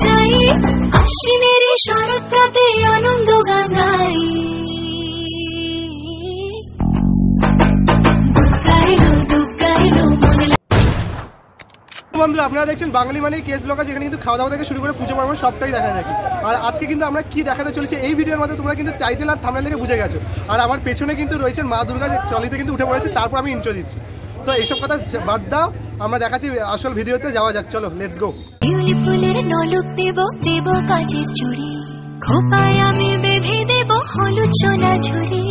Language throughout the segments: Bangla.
যাই, আশ্বিনের শরৎ প্রাতে আনন্দ গান গাই। বন্ধুরা আপনারা দেখছেন বাঙালি মানে কেস ব্লগার, যেখানে কিন্তু খাওয়া দাওয়া থেকে শুরু করে পুজো পার্বণ সবটাই দেখা থাকি। আর আজকে কিন্তু আমরা কি দেখাতে চলেছি এই ভিডিওর মধ্যে তোমরা কিন্তু টাইটেল আর থাম্বনেল থেকে বুঝে গেছো। আর আমার পেছনে কিন্তু রয়েছেন মা দুর্গা, ট্রলিতে কিন্তু উঠে পড়েছে, তারপর আমি ইন্ট্রো দিচ্ছি। তো এইসব কথা বাদ দাও, আমরা দেখাচ্ছি আসল ভিডিওতে যাওয়া যাক, চলো লেটস গো। ফুলের নলক দেব দেব কাজের চুড়ি, খোপায় আমি বেঁধে দেব হলুদ সোনা ঝুড়ি,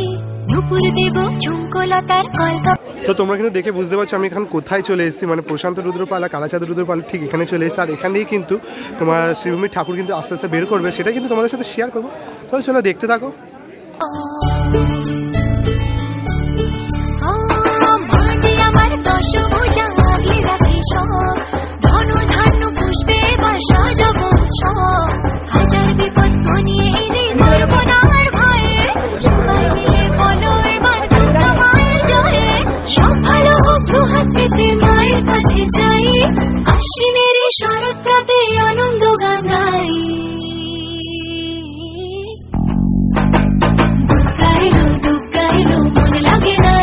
নুপুর দেব ঝুমকোলতার কলকা। তো তোমরা কিন্তু দেখে বুঝতে পারছো আমি এখন কোথায় চলে এসেছি, মানে প্রশান্ত রুদ্রপাল আর কালাচাঁদ রুদ্রপাল ঠিক এখানে চলে এসেছি। আর এখানেই কিন্তু তোমার শ্রীভূমির ঠাকুর কিন্তু আস্তে আস্তে বের করবে, সেটা কিন্তু তোমাদের সাথে শেয়ার করবো। তো চলো দেখতে থাকো। আমার দশভুজা ঘেরা কৃষক, ধনু ধান্য পুষ্পে বর্ষা জগৎসব, হাজার বিপদ ঘনিয়ে এলে মরব না আর ভয়ে, সবাই মিলে বলো এবার দুর্গা মায়ের জয়ে, সব ভালো হোক দুহাত পেতে মায়ের কাছে যাই, আশ্বিনের শরৎ প্রাতে আনন্দ গান গাই। দুর্গা এলো মনে লাগে না।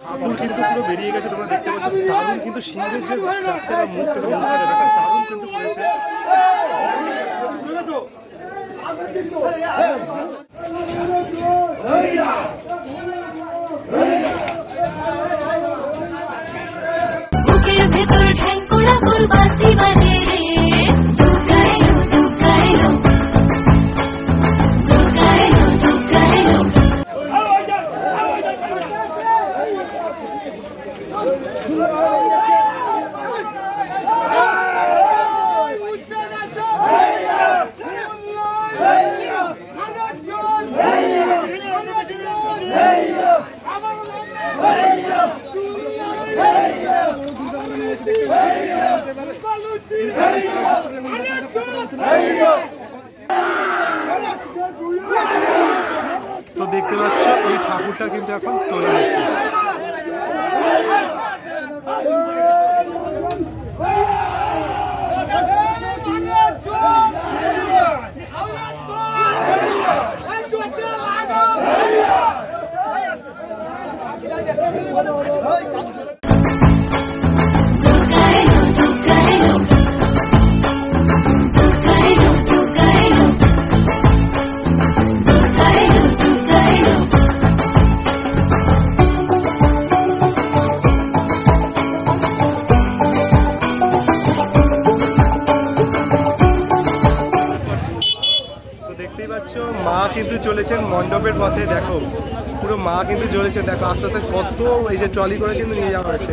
ঠাকুর কিন্তু পুরো বেরিয়ে গেছে, তোমরা দেখতে পাচ্ছ। দারুণ কিন্তু সিংহের যে স্ট্রাকচার মুখটা দারুণ কিন্তু করেছে। বুকের ভেতর ঠ্যাং পোড়া করবাতি বাজে রে, দুর্গা এলো দুর্গা এলো, দুর্গা এলো দুর্গা এলো। তো দেখতে পাচ্ছ এই ঠাকুরটা কিন্তু এখন তোলা হচ্ছে। মা কিন্তু চলেছেন মণ্ডপের পথে, দেখো পুরো মা কিন্তু চলেছেন, দেখো আস্তে আস্তে কত এই যে ট্রলি করে কিন্তু নিয়ে যাওয়া হচ্ছে।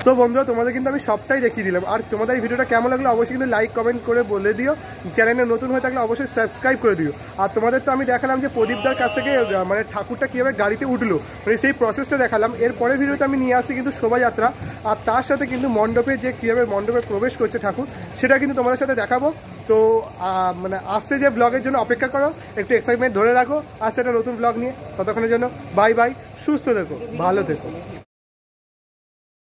তো বন্ধুরা তোমাদের কিন্তু আমি সবটাই দেখিয়ে দিলাম। আর তোমাদের এই ভিডিওটা কেমন লাগলো অবশ্যই কিন্তু লাইক কমেন্ট করে বলে দিও। চ্যানেলে নতুন হয়ে থাকলে অবশ্যই সাবস্ক্রাইব করে দিও। আর তোমাদের তো আমি দেখালাম যে প্রদীপদার কাছ থেকে মানে ঠাকুরটা কীভাবে গাড়িতে উঠলো, মানে সেই প্রসেসটা দেখালাম। এর পরের ভিডিওতে আমি নিয়ে আসছি কিন্তু শোভাযাত্রা, আর তার সাথে কিন্তু মণ্ডপে যে কীভাবে মণ্ডপে প্রবেশ করছে ঠাকুর সেটা কিন্তু তোমাদের সাথে দেখাবো। তো মানে আসছে যে ব্লগের জন্য অপেক্ষা করো, একটু এক্সাইটমেন্ট ধরে রাখো, আসছে একটা নতুন ব্লগ নিয়ে। ততক্ষণের জন্য বাই বাই, সুস্থ থেকো, ভালো থেকো।